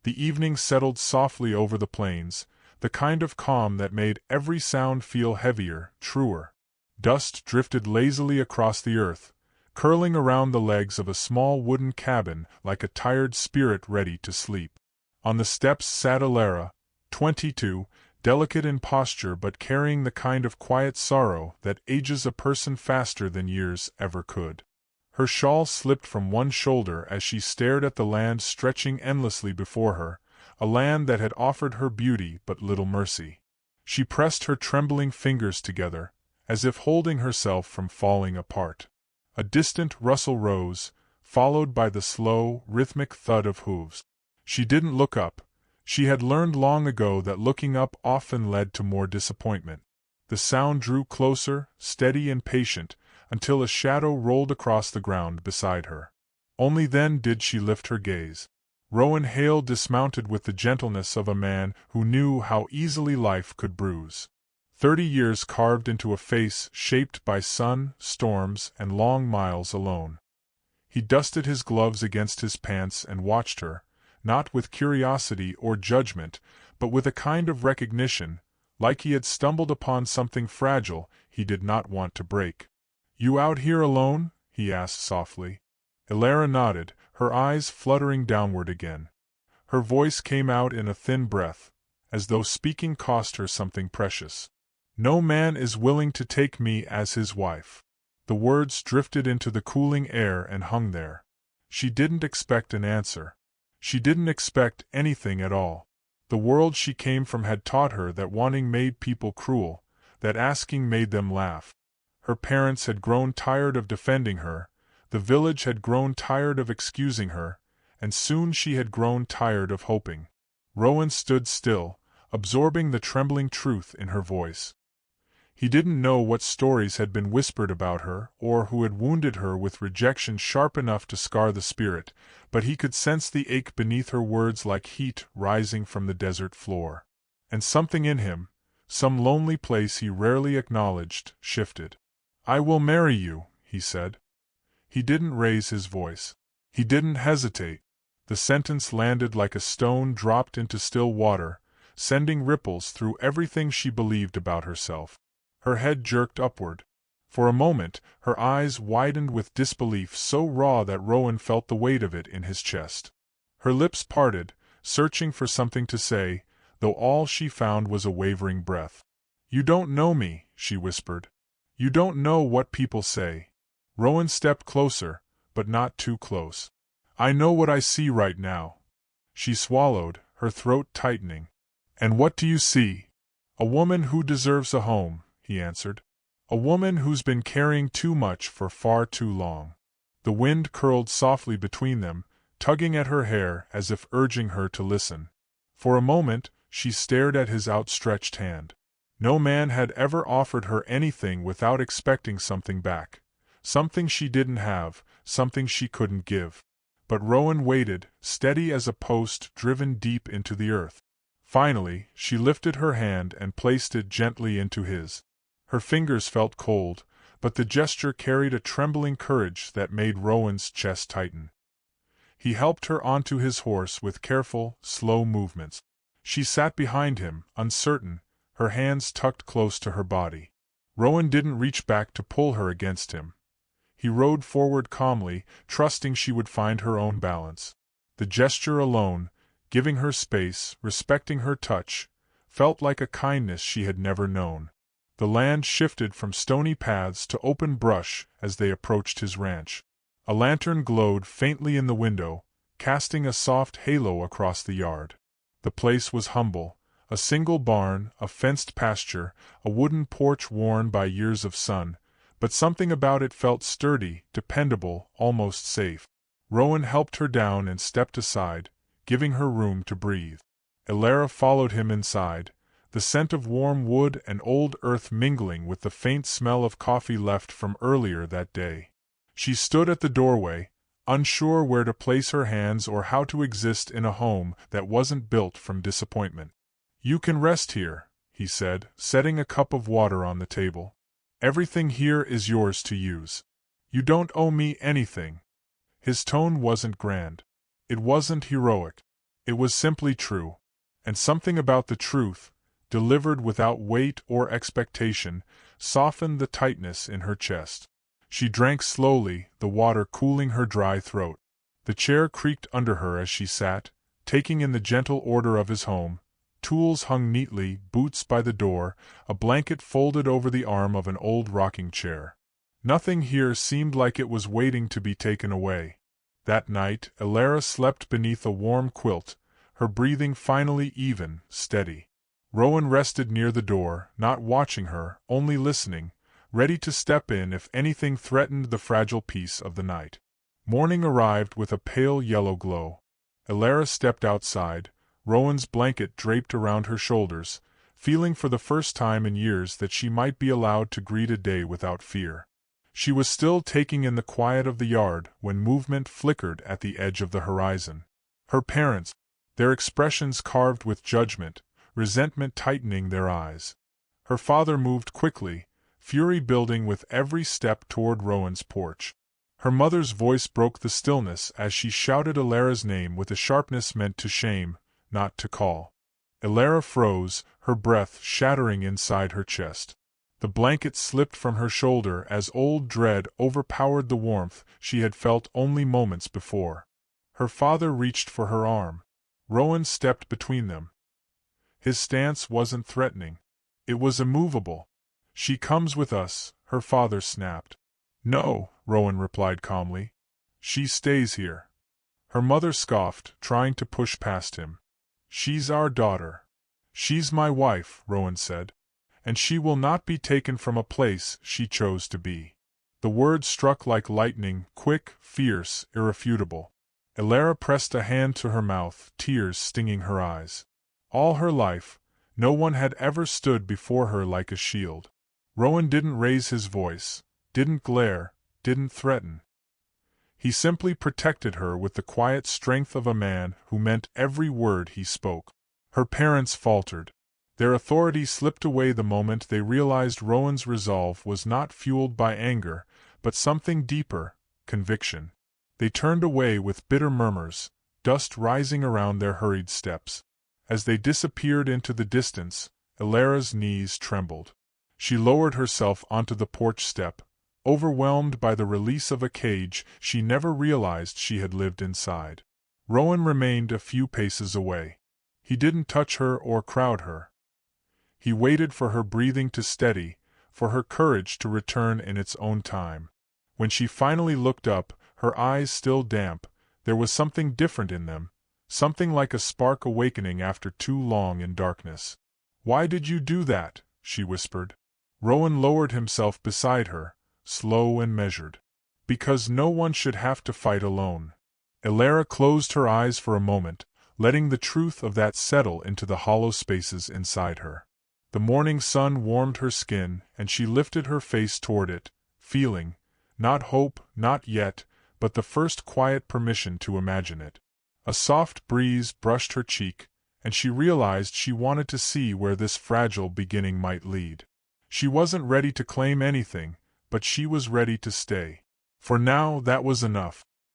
The evening settled softly over the plains, the kind of calm that made every sound feel heavier, truer. Dust drifted lazily across the earth, curling around the legs of a small wooden cabin like a tired spirit ready to sleep. On the steps sat Alara, 22, delicate in posture but carrying the kind of quiet sorrow that ages a person faster than years ever could. Her shawl slipped from one shoulder as she stared at the land stretching endlessly before her, a land that had offered her beauty but little mercy. She pressed her trembling fingers together, as if holding herself from falling apart. A distant rustle rose, followed by the slow, rhythmic thud of hooves. She didn't look up. She had learned long ago that looking up often led to more disappointment. The sound drew closer, steady and patient, until a shadow rolled across the ground beside her. Only then did she lift her gaze. Rowan Hale dismounted with the gentleness of a man who knew how easily life could bruise. 30 years carved into a face shaped by sun, storms, and long miles alone. He dusted his gloves against his pants and watched her, not with curiosity or judgment, but with a kind of recognition, like he had stumbled upon something fragile he did not want to break. "You out here alone?" he asked softly. Alara nodded, her eyes fluttering downward again. Her voice came out in a thin breath, as though speaking cost her something precious. "No man is willing to take me as his wife." The words drifted into the cooling air and hung there. She didn't expect an answer. She didn't expect anything at all. The world she came from had taught her that wanting made people cruel, that asking made them laugh. Her parents had grown tired of defending her, the village had grown tired of excusing her, and soon she had grown tired of hoping. Rowan stood still, absorbing the trembling truth in her voice. He didn't know what stories had been whispered about her, or who had wounded her with rejection sharp enough to scar the spirit, but he could sense the ache beneath her words like heat rising from the desert floor. And something in him, some lonely place he rarely acknowledged, shifted. "I will marry you," he said. He didn't raise his voice. He didn't hesitate. The sentence landed like a stone dropped into still water, sending ripples through everything she believed about herself. Her head jerked upward. For a moment, her eyes widened with disbelief so raw that Rowan felt the weight of it in his chest. Her lips parted, searching for something to say, though all she found was a wavering breath. "You don't know me," she whispered. "You don't know what people say." Rowan stepped closer, but not too close. "I know what I see right now." She swallowed, her throat tightening. "And what do you see?" "A woman who deserves a home," he answered. "A woman who's been carrying too much for far too long." The wind curled softly between them, tugging at her hair as if urging her to listen. For a moment, she stared at his outstretched hand. No man had ever offered her anything without expecting something back. Something she didn't have, something she couldn't give. But Rowan waited, steady as a post driven deep into the earth. Finally, she lifted her hand and placed it gently into his. Her fingers felt cold, but the gesture carried a trembling courage that made Rowan's chest tighten. He helped her onto his horse with careful, slow movements. She sat behind him, uncertain, her hands tucked close to her body. Rowan didn't reach back to pull her against him. He rode forward calmly, trusting she would find her own balance. The gesture alone, giving her space, respecting her touch, felt like a kindness she had never known. The land shifted from stony paths to open brush as they approached his ranch. A lantern glowed faintly in the window, casting a soft halo across the yard. The place was humble. A single barn, a fenced pasture, a wooden porch worn by years of sun, but something about it felt sturdy, dependable, almost safe. Rowan helped her down and stepped aside, giving her room to breathe. Alara followed him inside, the scent of warm wood and old earth mingling with the faint smell of coffee left from earlier that day. She stood at the doorway, unsure where to place her hands or how to exist in a home that wasn't built from disappointment. "You can rest here," he said, setting a cup of water on the table. "Everything here is yours to use. You don't owe me anything." His tone wasn't grand. It wasn't heroic. It was simply true. And something about the truth, delivered without weight or expectation, softened the tightness in her chest. She drank slowly, the water cooling her dry throat. The chair creaked under her as she sat, taking in the gentle order of his home. Tools hung neatly, boots by the door, a blanket folded over the arm of an old rocking chair. Nothing here seemed like it was waiting to be taken away. That night, Elara slept beneath a warm quilt, her breathing finally even, steady. Rowan rested near the door, not watching her, only listening, ready to step in if anything threatened the fragile peace of the night. Morning arrived with a pale yellow glow. Elara stepped outside, Rowan's blanket draped around her shoulders, feeling for the first time in years that she might be allowed to greet a day without fear. She was still taking in the quiet of the yard when movement flickered at the edge of the horizon. Her parents, their expressions carved with judgment, resentment tightening their eyes. Her father moved quickly, fury building with every step toward Rowan's porch. Her mother's voice broke the stillness as she shouted Elara's name with a sharpness meant to shame, not to call. Elara froze, her breath shattering inside her chest. The blanket slipped from her shoulder as old dread overpowered the warmth she had felt only moments before. Her father reached for her arm. Rowan stepped between them. His stance wasn't threatening. It was immovable. "She comes with us," her father snapped. "No," Rowan replied calmly. "She stays here." Her mother scoffed, trying to push past him. "She's our daughter." "She's my wife," Rowan said. "And she will not be taken from a place she chose to be." The words struck like lightning, quick, fierce, irrefutable. Elara pressed a hand to her mouth, tears stinging her eyes. All her life, no one had ever stood before her like a shield. Rowan didn't raise his voice, didn't glare, didn't threaten. He simply protected her with the quiet strength of a man who meant every word he spoke. Her parents faltered. Their authority slipped away the moment they realized Rowan's resolve was not fueled by anger, but something deeper, conviction. They turned away with bitter murmurs, dust rising around their hurried steps. As they disappeared into the distance, Elara's knees trembled. She lowered herself onto the porch step, overwhelmed by the release of a cage she never realized she had lived inside. Rowan remained a few paces away. He didn't touch her or crowd her. He waited for her breathing to steady, for her courage to return in its own time. When she finally looked up, her eyes still damp, there was something different in them, something like a spark awakening after too long in darkness. "Why did you do that?" she whispered. Rowan lowered himself beside her, slow and measured. "Because no one should have to fight alone." Elara closed her eyes for a moment, letting the truth of that settle into the hollow spaces inside her. The morning sun warmed her skin, and she lifted her face toward it, feeling, not hope, not yet, but the first quiet permission to imagine it. A soft breeze brushed her cheek, and she realized she wanted to see where this fragile beginning might lead. She wasn't ready to claim anything, but she was ready to stay. For now, that was enough.